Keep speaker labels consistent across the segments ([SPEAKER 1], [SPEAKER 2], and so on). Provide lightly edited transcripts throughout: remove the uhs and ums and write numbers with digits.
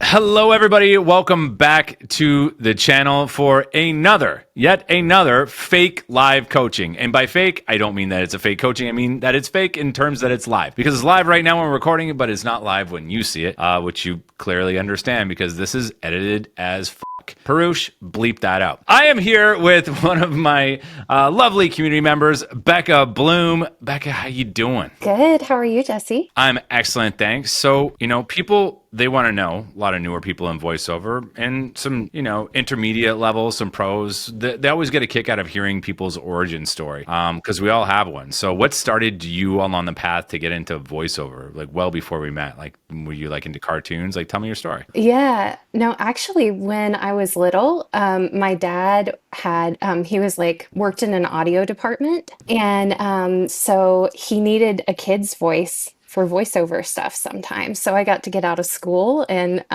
[SPEAKER 1] Hello, everybody. Welcome back to the channel for yet another fake live coaching. And by fake, I don't mean that it's a fake coaching. I mean that it's fake in terms that it's live. Because it's live right now when we're recording it, but it's not live when you see it, which you clearly understand because this is edited as f***. Perush, bleep that out. I am here with one of my lovely community members, Becca Bloom. Becca, how you doing?
[SPEAKER 2] Good. How are you, Jesse?
[SPEAKER 1] I'm excellent, thanks. So, people, they want to know, a lot of newer people in voiceover and some, intermediate level, some pros. They always get a kick out of hearing people's origin story because we all have one. So what started you on the path to get into voiceover, like well before we met? Like, were you like into cartoons? Like, tell me your story.
[SPEAKER 2] Yeah. No, actually, when I was little, my dad had, he was like worked in an audio department. And so he needed a kid's voice for voiceover stuff sometimes. So I got to get out of school and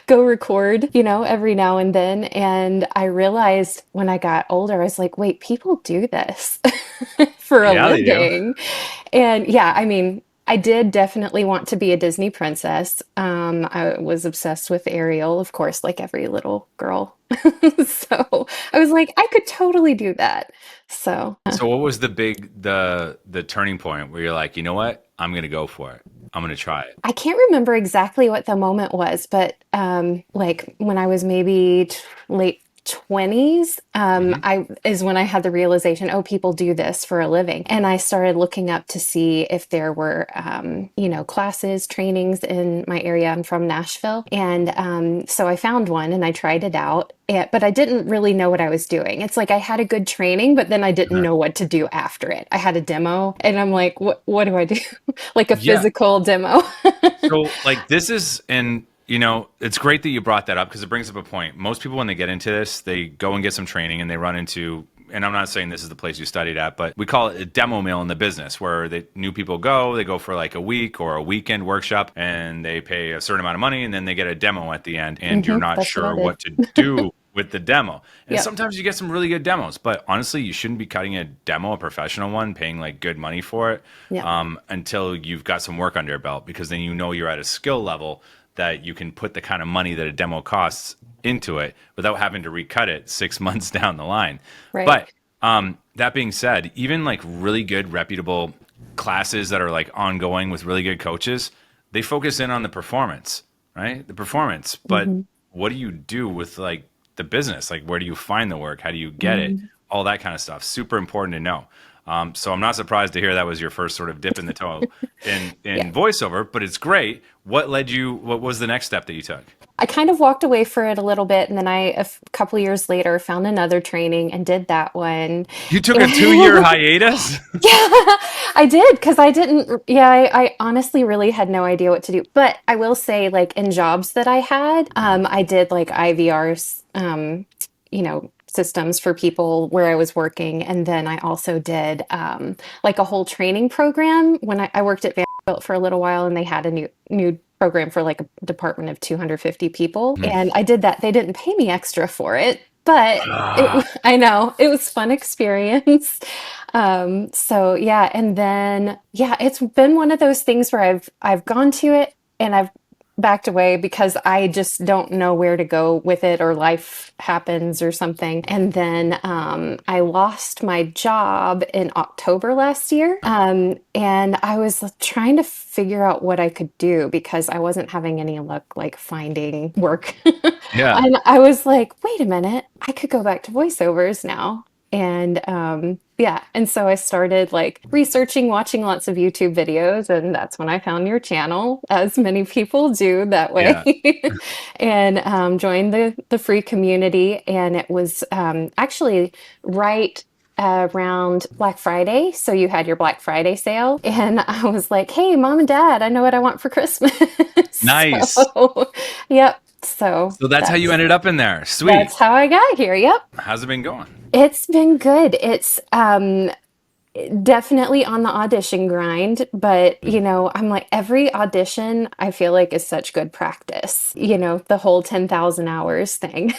[SPEAKER 2] go record, every now and then. And I realized when I got older, I was like, wait, people do this for a
[SPEAKER 1] Yeah, they do.
[SPEAKER 2] living. And yeah, I mean, I did definitely want to be a Disney princess. I was obsessed with Ariel, of course, like every little girl. So I was like, I could totally do that. So
[SPEAKER 1] So what was the turning point where you're like, you know what? I'm gonna go for it. I'm gonna try it.
[SPEAKER 2] I can't remember exactly what the moment was, but like when I was maybe late 20s,
[SPEAKER 1] Hmm.
[SPEAKER 2] I is when I had the realization, oh, people do this for a living. And I started looking up to see if there were, classes, trainings in my area. I'm from Nashville. And so I found one and I tried it out. But I didn't really know what I was doing. It's like I had a good training, but then I didn't know what to do after it. I had a demo and I'm like, what do I do? Like a
[SPEAKER 1] Yeah.
[SPEAKER 2] physical demo.
[SPEAKER 1] So like this is, and it's great that you brought that up because it brings up a point. Most people when they get into this, they go and get some training and they run into, and I'm not saying this is the place you studied at, but we call it a demo mill in the business where new people they go for like a week or a weekend workshop and they pay a certain amount of money and then they get a demo at the end and you're not
[SPEAKER 2] That's what I
[SPEAKER 1] sure
[SPEAKER 2] did.
[SPEAKER 1] what to do with the demo. And
[SPEAKER 2] Yep.
[SPEAKER 1] sometimes you get some really good demos, but honestly, you shouldn't be cutting a demo, a professional one, paying like good money for it
[SPEAKER 2] Yep.
[SPEAKER 1] until you've got some work under your belt because then you're at a skill level that you can put the kind of money that a demo costs into it without having to recut it 6 months down the line.
[SPEAKER 2] Right.
[SPEAKER 1] But that being said, even like really good, reputable classes that are like ongoing with really good coaches, they focus in on the performance, right? The performance. But
[SPEAKER 2] Hmm.
[SPEAKER 1] what do you do with like the business? Like, where do you find the work? How do you get it?
[SPEAKER 2] Hmm.
[SPEAKER 1] All that kind of stuff. Super important to know. So I'm not surprised to hear that was your first sort of dip in the toe
[SPEAKER 2] Yeah.
[SPEAKER 1] in voiceover, but it's great. What was the next step that you took?
[SPEAKER 2] I kind of walked away for it a little bit, and then a couple years later found another training and did that one.
[SPEAKER 1] You took a 2 year
[SPEAKER 2] Yeah,
[SPEAKER 1] hiatus?
[SPEAKER 2] I did because I didn't. Yeah, I honestly really had no idea what to do. But I will say, like in jobs that I had, I did like IVRs, systems for people where I was working, and then I also did like a whole training program when I worked at Vanderbilt for a little while, and they had a new program for like a department of 250 people,
[SPEAKER 1] Hmm.
[SPEAKER 2] and I did that. They didn't pay me extra for it, but
[SPEAKER 1] Ah,
[SPEAKER 2] I know it was fun experience. So yeah, and then yeah, it's been one of those things where I've gone to it and I've backed away because I just don't know where to go with it or life happens or something. And then I lost my job in October last year. And I was trying to figure out what I could do because I wasn't having any luck like finding work.
[SPEAKER 1] yeah.
[SPEAKER 2] And I was like, wait a minute, I could go back to voiceovers now. And yeah, and so I started like researching, watching lots of YouTube videos, and that's when I found your channel, as many people do that
[SPEAKER 1] Yeah.
[SPEAKER 2] way, and joined the free community. And it was actually right around Black Friday. So you had your Black Friday sale, and I was like, "Hey, mom and dad, I know what I want for Christmas."
[SPEAKER 1] Nice.
[SPEAKER 2] So, yep. So
[SPEAKER 1] So that's how you ended up in there. Sweet.
[SPEAKER 2] that's how I got here. Yep.
[SPEAKER 1] How's it been going?
[SPEAKER 2] It's been good. It's Definitely on the audition grind, but
[SPEAKER 1] Mm.
[SPEAKER 2] I'm like every audition I feel like is such good practice. The whole 10,000 hours thing.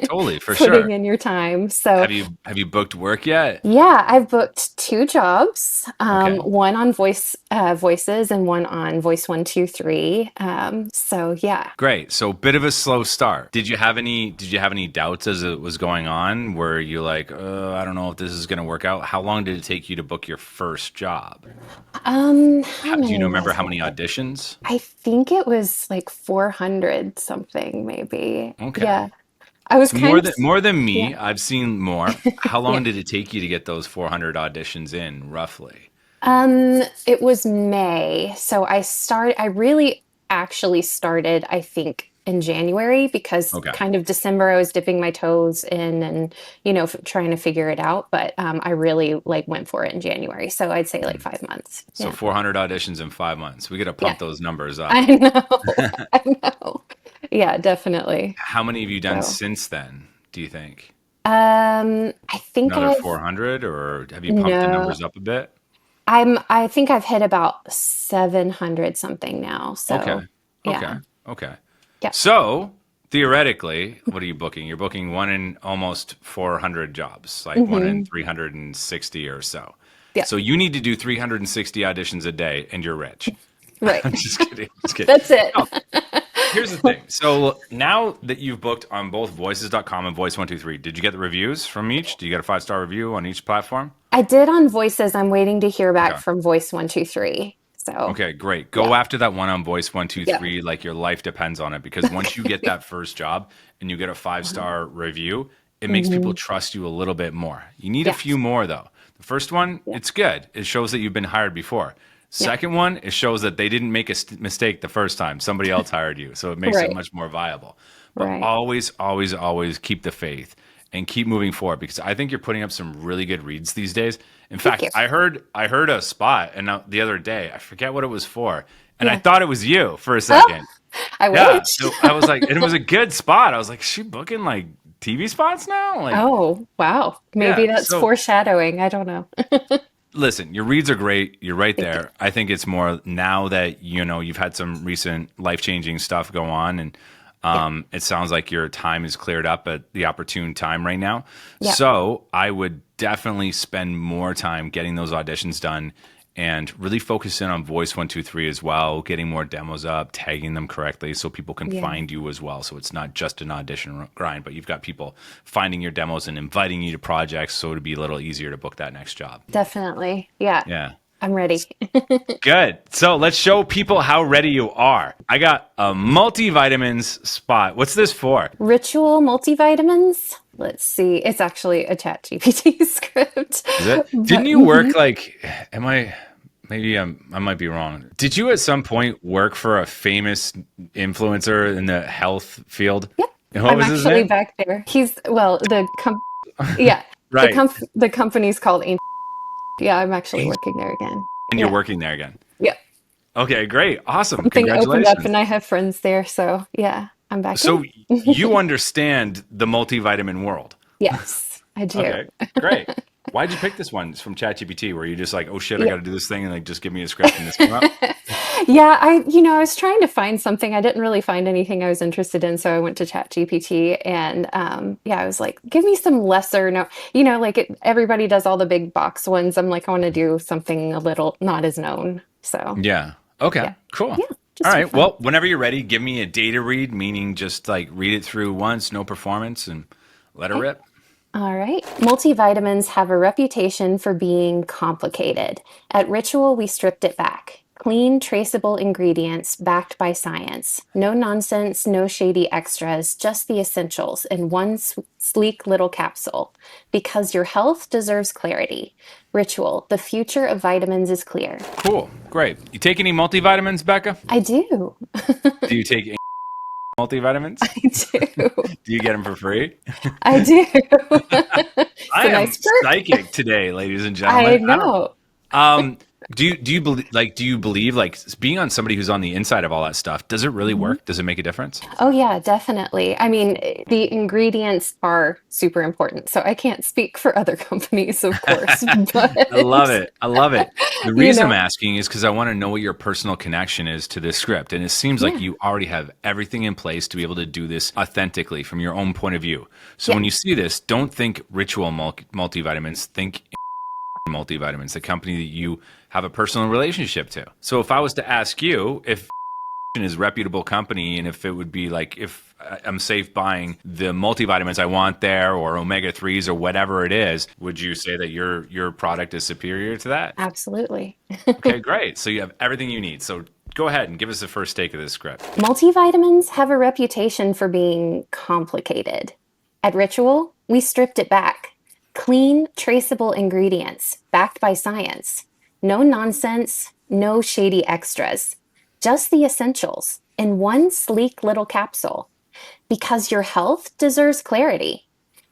[SPEAKER 1] Totally, for
[SPEAKER 2] Putting
[SPEAKER 1] sure.
[SPEAKER 2] in your time. So,
[SPEAKER 1] Have you booked work yet?
[SPEAKER 2] yeah, I've booked two jobs,
[SPEAKER 1] Okay.
[SPEAKER 2] one on voices and one on Voice 123. So yeah.
[SPEAKER 1] Great. So bit of a slow start. Did you have any doubts as it was going on? Were you like, I don't know if this is going to work out? How long did it take you to book your first job?
[SPEAKER 2] How
[SPEAKER 1] Do you
[SPEAKER 2] many
[SPEAKER 1] remember
[SPEAKER 2] was
[SPEAKER 1] how many
[SPEAKER 2] it?
[SPEAKER 1] auditions?
[SPEAKER 2] I think it was like 400 something, maybe.
[SPEAKER 1] Okay.
[SPEAKER 2] Yeah. I was
[SPEAKER 1] So
[SPEAKER 2] kind of,
[SPEAKER 1] more than
[SPEAKER 2] yeah,
[SPEAKER 1] me. I've seen more. How
[SPEAKER 2] yeah.
[SPEAKER 1] long did it take you to get those 400 auditions in, roughly?
[SPEAKER 2] It was May. So I really actually started, I think, in January because
[SPEAKER 1] Okay.
[SPEAKER 2] kind of December I was dipping my toes in and, trying to figure it out. But I really like went for it in January. So I'd say like 5 months.
[SPEAKER 1] So
[SPEAKER 2] Yeah.
[SPEAKER 1] 400 auditions in 5 months. We got to
[SPEAKER 2] Yeah.
[SPEAKER 1] pump those numbers up.
[SPEAKER 2] I know. I know. Yeah, definitely.
[SPEAKER 1] How many have you done
[SPEAKER 2] So,
[SPEAKER 1] since then, do you think?
[SPEAKER 2] I think
[SPEAKER 1] Another
[SPEAKER 2] I've
[SPEAKER 1] 400, or have you pumped the
[SPEAKER 2] no,
[SPEAKER 1] numbers up a bit?
[SPEAKER 2] I think I've hit about 700 something now.
[SPEAKER 1] Okay.
[SPEAKER 2] So,
[SPEAKER 1] Okay.
[SPEAKER 2] yeah.
[SPEAKER 1] Okay.
[SPEAKER 2] Yeah.
[SPEAKER 1] So theoretically, what are you booking? You're booking one in almost 400 jobs, like one in
[SPEAKER 2] Hmm.
[SPEAKER 1] 360 or so.
[SPEAKER 2] Yeah.
[SPEAKER 1] So you need to do 360 auditions a day and you're rich.
[SPEAKER 2] Right.
[SPEAKER 1] I'm just kidding. Just kidding.
[SPEAKER 2] That's it.
[SPEAKER 1] No, here's the thing. So now that you've booked on both voices.com and voice123, did you get the reviews from each? Do you get a 5-star review on each platform?
[SPEAKER 2] I did on Voices. I'm waiting to hear back
[SPEAKER 1] Okay.
[SPEAKER 2] from Voice 123. So,
[SPEAKER 1] Okay, great.
[SPEAKER 2] yeah.
[SPEAKER 1] Go after that one on Voice One Two
[SPEAKER 2] Yeah.
[SPEAKER 1] Three, like your life depends on it. Because once you get
[SPEAKER 2] Okay.
[SPEAKER 1] that first job and you get a five
[SPEAKER 2] Wow.
[SPEAKER 1] star review, it makes people
[SPEAKER 2] Hmm.
[SPEAKER 1] trust you a little bit more. You need a
[SPEAKER 2] Yeah.
[SPEAKER 1] few more though. The first one,
[SPEAKER 2] Yeah.
[SPEAKER 1] it's good. It shows that you've been hired before.
[SPEAKER 2] Yeah.
[SPEAKER 1] Second one, it shows that they didn't make a mistake the first time. Somebody else hired you, so it makes it
[SPEAKER 2] Right.
[SPEAKER 1] much more viable. But
[SPEAKER 2] Right.
[SPEAKER 1] always, always, always keep the faith and keep moving forward because I think you're putting up some really good reads these days. In
[SPEAKER 2] Thank
[SPEAKER 1] fact,
[SPEAKER 2] you.
[SPEAKER 1] I heard a spot and the other day, I forget what it was for, and I
[SPEAKER 2] Yeah.
[SPEAKER 1] thought it was you for a
[SPEAKER 2] Oh,
[SPEAKER 1] second.
[SPEAKER 2] I
[SPEAKER 1] Yeah,
[SPEAKER 2] wish.
[SPEAKER 1] so I was like, and it was a good spot. I was like, is she booking like TV spots now? Like,
[SPEAKER 2] Oh, wow. Maybe
[SPEAKER 1] yeah.
[SPEAKER 2] that's
[SPEAKER 1] So
[SPEAKER 2] foreshadowing. I don't know.
[SPEAKER 1] listen, your reads are great. You're right
[SPEAKER 2] Thank you.
[SPEAKER 1] there. I think it's more now that you've had some recent life changing stuff go on, and
[SPEAKER 2] Yeah.
[SPEAKER 1] it sounds like your time is cleared up at the opportune time right now.
[SPEAKER 2] Yeah.
[SPEAKER 1] So I would definitely spend more time getting those auditions done. And really focus in on Voice 123 as well, getting more demos up, tagging them correctly so people can
[SPEAKER 2] Yeah.
[SPEAKER 1] find you as well. So it's not just an audition grind, but you've got people finding your demos and inviting you to projects so it'd be a little easier to book that next job.
[SPEAKER 2] Definitely. Yeah.
[SPEAKER 1] Yeah.
[SPEAKER 2] I'm ready.
[SPEAKER 1] Good. So let's show people how ready you are. I got a multivitamins spot. What's this for?
[SPEAKER 2] Ritual multivitamins. Let's see. It's actually a chat GPT script.
[SPEAKER 1] Is it? Didn't
[SPEAKER 2] But
[SPEAKER 1] you work like, am I, maybe I might be wrong. Did you at some point work for a famous influencer in the health field?
[SPEAKER 2] yep,
[SPEAKER 1] And what
[SPEAKER 2] I'm
[SPEAKER 1] was his
[SPEAKER 2] actually
[SPEAKER 1] name?
[SPEAKER 2] back there. Well, yeah,
[SPEAKER 1] Right.
[SPEAKER 2] the company's called Ancient. Yeah, I'm actually working there again.
[SPEAKER 1] And you're
[SPEAKER 2] Yeah.
[SPEAKER 1] working there again.
[SPEAKER 2] Yeah.
[SPEAKER 1] Okay, great. Awesome.
[SPEAKER 2] Something opened up
[SPEAKER 1] Congratulations.
[SPEAKER 2] and I have friends there, so yeah, I'm back
[SPEAKER 1] So
[SPEAKER 2] in.
[SPEAKER 1] you understand the multivitamin world.
[SPEAKER 2] Yes, I do.
[SPEAKER 1] Okay, great. Why'd you pick this one? It's from ChatGPT. Were you just like, oh shit, I
[SPEAKER 2] Yeah.
[SPEAKER 1] got to do this thing, and like just give me a script and this come up?
[SPEAKER 2] Yeah, I was trying to find something. I didn't really find anything I was interested in, so I went to ChatGPT and yeah, I was like, give me some lesser no, like everybody does all the big box ones. I'm like, I want to do something a little not as known. So,
[SPEAKER 1] Yeah. Okay.
[SPEAKER 2] yeah.
[SPEAKER 1] Cool.
[SPEAKER 2] Yeah,
[SPEAKER 1] All
[SPEAKER 2] just for
[SPEAKER 1] right.
[SPEAKER 2] fun.
[SPEAKER 1] Well, whenever you're ready, give me a data read, meaning just like read it through once, no performance, and let her
[SPEAKER 2] Okay.
[SPEAKER 1] rip.
[SPEAKER 2] All right. Multivitamins have a reputation for being complicated. At Ritual, we stripped it back. Clean, traceable ingredients backed by science. No nonsense, no shady extras, just the essentials in one sleek little capsule. Because your health deserves clarity. Ritual, the future of vitamins is clear.
[SPEAKER 1] Cool. Great. You take any multivitamins, Becca?
[SPEAKER 2] I do.
[SPEAKER 1] Do you take any multivitamins?
[SPEAKER 2] I do.
[SPEAKER 1] Do you get them for free?
[SPEAKER 2] I do. It's
[SPEAKER 1] I
[SPEAKER 2] a
[SPEAKER 1] am
[SPEAKER 2] nice perk.
[SPEAKER 1] psychic today, ladies and
[SPEAKER 2] I
[SPEAKER 1] gentlemen. I don't.
[SPEAKER 2] know.
[SPEAKER 1] Um, Do you believe like being on somebody who's on the inside of all that stuff, does it really
[SPEAKER 2] Mhm.
[SPEAKER 1] work? Does it make a difference?
[SPEAKER 2] Oh, yeah, definitely. I mean, the ingredients are super important. So I can't speak for other companies, of course,
[SPEAKER 1] I love
[SPEAKER 2] but
[SPEAKER 1] it. I love it. The
[SPEAKER 2] you
[SPEAKER 1] reason I'm
[SPEAKER 2] know,
[SPEAKER 1] asking is because I want to know what your personal connection is to this script. And it seems like
[SPEAKER 2] yeah,
[SPEAKER 1] you already have everything in place to be able to do this authentically from your own point of view. So
[SPEAKER 2] yeah.
[SPEAKER 1] when you see this, don't think Ritual multivitamins, think multivitamins, the company that you have a personal relationship to. So if I was to ask you if is reputable company and if it would be like if I'm safe buying the multivitamins I want there or omega 3s or whatever it is, would you say that your product is superior to that?
[SPEAKER 2] Absolutely.
[SPEAKER 1] Okay, great. So you have everything you need. So go ahead and give us the first take of this script.
[SPEAKER 2] Multivitamins have a reputation for being complicated. At Ritual, we stripped it back. Clean, traceable ingredients, backed by science. No nonsense, no shady extras. Just the essentials in one sleek little capsule. Because your health deserves clarity.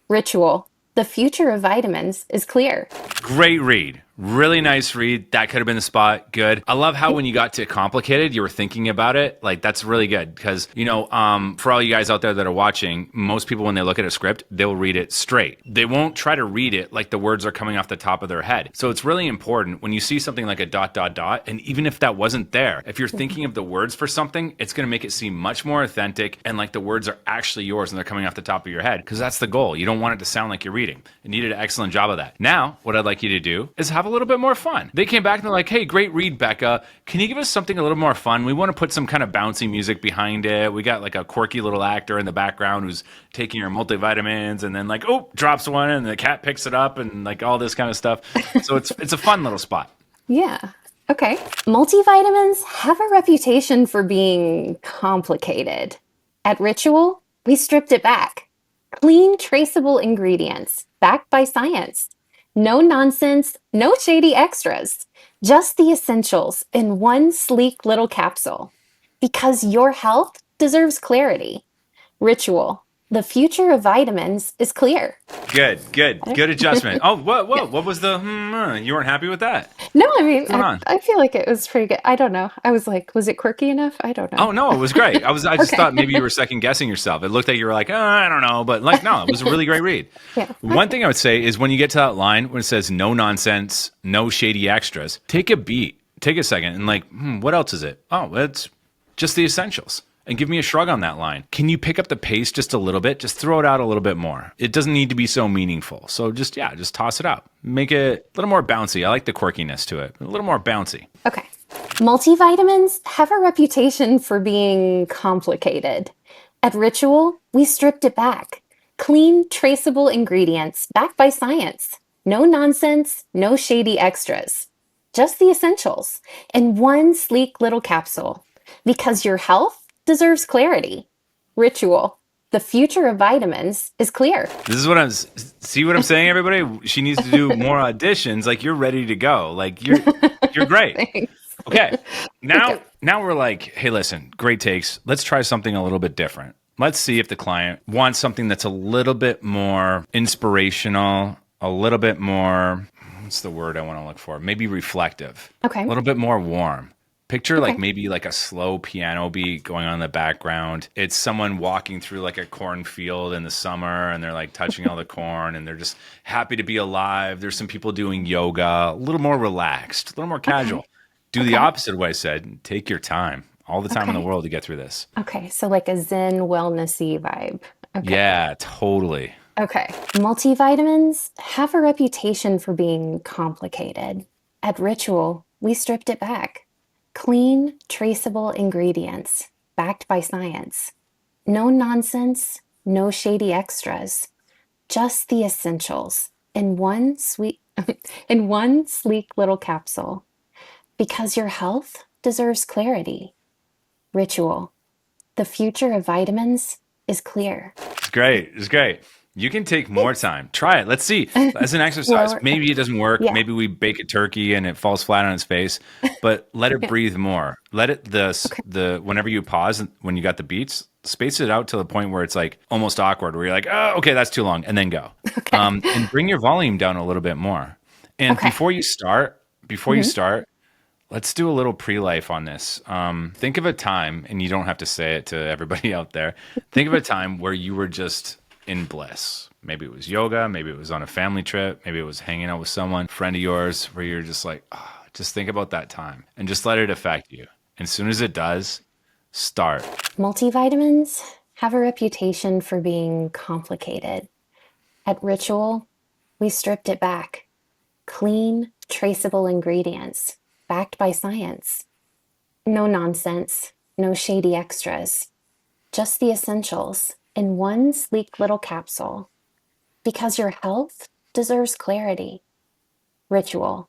[SPEAKER 2] Ritual, the future of vitamins is clear.
[SPEAKER 1] Great read. Really nice read. That could have been the spot. Good. I love how when you got to complicated, you were thinking about it. Like that's really good because for all you guys out there that are watching, most people when they look at a script, they'll read it straight. They won't try to read it like the words are coming off the top of their head. So it's really important when you see something like a dot dot dot, and even if that wasn't there, if you're thinking of the words for something, it's going to make it seem much more authentic and like the words are actually yours and they're coming off the top of your head because that's the goal. You don't want it to sound like you're reading. And you did an excellent job of that. Now, what I'd like you to do is have a little bit more fun. They came back and they're like, hey, great read, Becca. Can you give us something a little more fun? We want to put some kind of bouncy music behind it. We got like a quirky little actor in the background who's taking her multivitamins and then like, oh, drops one and the cat picks it up and like all this kind of stuff. So it's a fun little spot.
[SPEAKER 2] Yeah. Okay. Multivitamins have a reputation for being complicated. At Ritual, we stripped it back. Clean, traceable ingredients, backed by science. No nonsense, no shady extras. Just the essentials in one sleek little capsule. Because your health deserves clarity. Ritual, the future of vitamins is clear.
[SPEAKER 1] Good adjustment. Oh, what was the? You weren't happy with that?
[SPEAKER 2] No, I mean,
[SPEAKER 1] What's going on?
[SPEAKER 2] I feel like it was pretty good. I don't know. I was like, was it quirky enough? I don't know.
[SPEAKER 1] Oh no, it was great. I just
[SPEAKER 2] Okay.
[SPEAKER 1] thought maybe you were second guessing yourself. It looked like you were like, I don't know, but like no, it was a really great read.
[SPEAKER 2] Yeah.
[SPEAKER 1] One thing I would say is when you get to that line when it says no nonsense, no shady extras, take a beat, take a second, and like, what else is it? Oh, it's just the essentials. And give me a shrug on that line. Can you pick up the pace just a little bit? Just throw it out a little bit more. It doesn't need to be so meaningful. So just toss it out. Make it a little more bouncy. I like the quirkiness to it. A little more bouncy.
[SPEAKER 2] Okay. Multivitamins have a reputation for being complicated. At Ritual, we stripped it back. Clean, traceable ingredients backed by science. No nonsense, no shady extras. Just the essentials in one sleek little capsule. Because your health deserves clarity. Ritual, the future of vitamins is clear.
[SPEAKER 1] This is what see what I'm saying, everybody? She needs to do more auditions. Like you're ready to go. Like you're great.
[SPEAKER 2] Thanks.
[SPEAKER 1] Okay.
[SPEAKER 2] Okay.
[SPEAKER 1] Now we're like, hey, listen, great takes. Let's try something a little bit different. Let's see if the client wants something that's a little bit more inspirational, a little bit more, what's the word I want to look for? Maybe reflective.
[SPEAKER 2] Okay.
[SPEAKER 1] A little bit more warm. Picture like
[SPEAKER 2] Okay.
[SPEAKER 1] maybe like a slow piano beat going on in the background. It's someone walking through like a cornfield in the summer and they're like touching all the corn and they're just happy to be alive. There's some people doing yoga, a little more relaxed, a little more casual. Do the
[SPEAKER 2] Okay.
[SPEAKER 1] opposite of what I said. Take your time, all the time in the
[SPEAKER 2] Okay.
[SPEAKER 1] world to get through this.
[SPEAKER 2] Okay. So like a Zen wellnessy vibe. Okay.
[SPEAKER 1] Yeah, totally.
[SPEAKER 2] Okay. Multivitamins have a reputation for being complicated. At Ritual, we stripped it back. Clean, traceable ingredients, backed by science. No nonsense, no shady extras. Just the essentials in one sweet in one sleek little capsule. Because your health deserves clarity. Ritual, the future of vitamins is clear.
[SPEAKER 1] It's great. It's great. You can take more
[SPEAKER 2] Thanks.
[SPEAKER 1] time. Try it. Let's see. As an exercise.
[SPEAKER 2] Slower.
[SPEAKER 1] Maybe it doesn't work.
[SPEAKER 2] Yeah.
[SPEAKER 1] Maybe we bake a turkey and it falls flat on its face. But let it
[SPEAKER 2] Yeah.
[SPEAKER 1] breathe more. Let it
[SPEAKER 2] Okay.
[SPEAKER 1] the whenever you pause when you got the beats, space it out to the point where it's like almost awkward, where you're like, oh, okay, that's too long, and then go.
[SPEAKER 2] Okay.
[SPEAKER 1] And bring your volume down a little bit more. And
[SPEAKER 2] Okay.
[SPEAKER 1] before you start,
[SPEAKER 2] Mhm.
[SPEAKER 1] let's do a little pre-life on this. Think of a time, and you don't have to say it to everybody out there. Think of a time where you were just in bliss. Maybe it was yoga, maybe it was on a family trip, maybe it was hanging out with someone, friend of yours, where you're just like, oh, just think about that time and just let it affect you. And as soon as it does, start.
[SPEAKER 2] Multivitamins have a reputation for being complicated. At Ritual, we stripped it back. Clean, traceable ingredients, backed by science. No nonsense, no shady extras. Just the essentials in one sleek little capsule. Because your health deserves clarity. Ritual,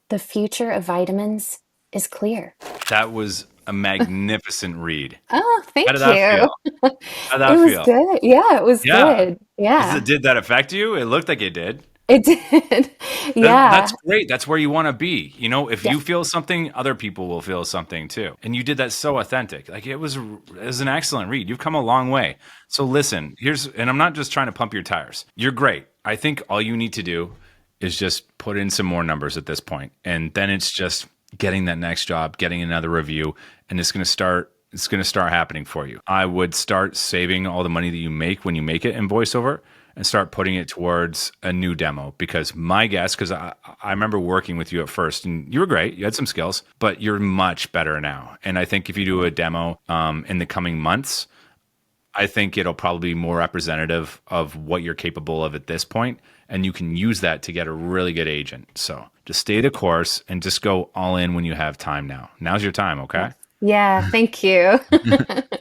[SPEAKER 2] the future of vitamins is clear.
[SPEAKER 1] That was a magnificent read.
[SPEAKER 2] Oh, thank
[SPEAKER 1] How did that
[SPEAKER 2] you.
[SPEAKER 1] feel? How did
[SPEAKER 2] It
[SPEAKER 1] that
[SPEAKER 2] was
[SPEAKER 1] feel?
[SPEAKER 2] good. Yeah, it was
[SPEAKER 1] Yeah.
[SPEAKER 2] good. Yeah,
[SPEAKER 1] Did that affect you? It looked like it did.
[SPEAKER 2] it did.
[SPEAKER 1] That's
[SPEAKER 2] Yeah.
[SPEAKER 1] great. That's where you want to be. You know, if
[SPEAKER 2] Yeah.
[SPEAKER 1] you feel something, other people will feel something too. And you did that so authentic. Like it was an excellent read. You've come a long way. So listen, and I'm not just trying to pump your tires. You're great. I think all you need to do is just put in some more numbers at this point. And then it's just getting that next job, getting another review, and it's going to start happening for you. I would start saving all the money that you make when you make it in VoiceOver and start putting it towards a new demo. Because my guess, because I remember working with you at first and you were great, you had some skills, but you're much better now. And I think if you do a demo in the coming months, I think it'll probably be more representative of what you're capable of at this point, and you can use that to get a really good agent. So just stay the course and just go all in when you have time now. Now's your time, okay?
[SPEAKER 2] Yeah, thank you.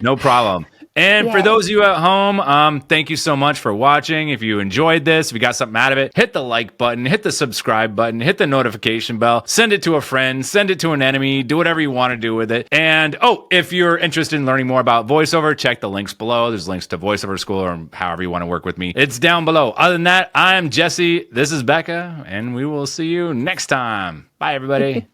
[SPEAKER 1] No problem. And for
[SPEAKER 2] Yeah.
[SPEAKER 1] those of you at home, thank you so much for watching. If you enjoyed this, if you got something out of it, hit the like button, hit the subscribe button, hit the notification bell, send it to a friend, send it to an enemy, do whatever you want to do with it. And if you're interested in learning more about VoiceOver, check the links below. There's links to VoiceOver School or however you want to work with me. It's down below. Other than that, I'm Jesse. This is Becca, and we will see you next time. Bye, everybody.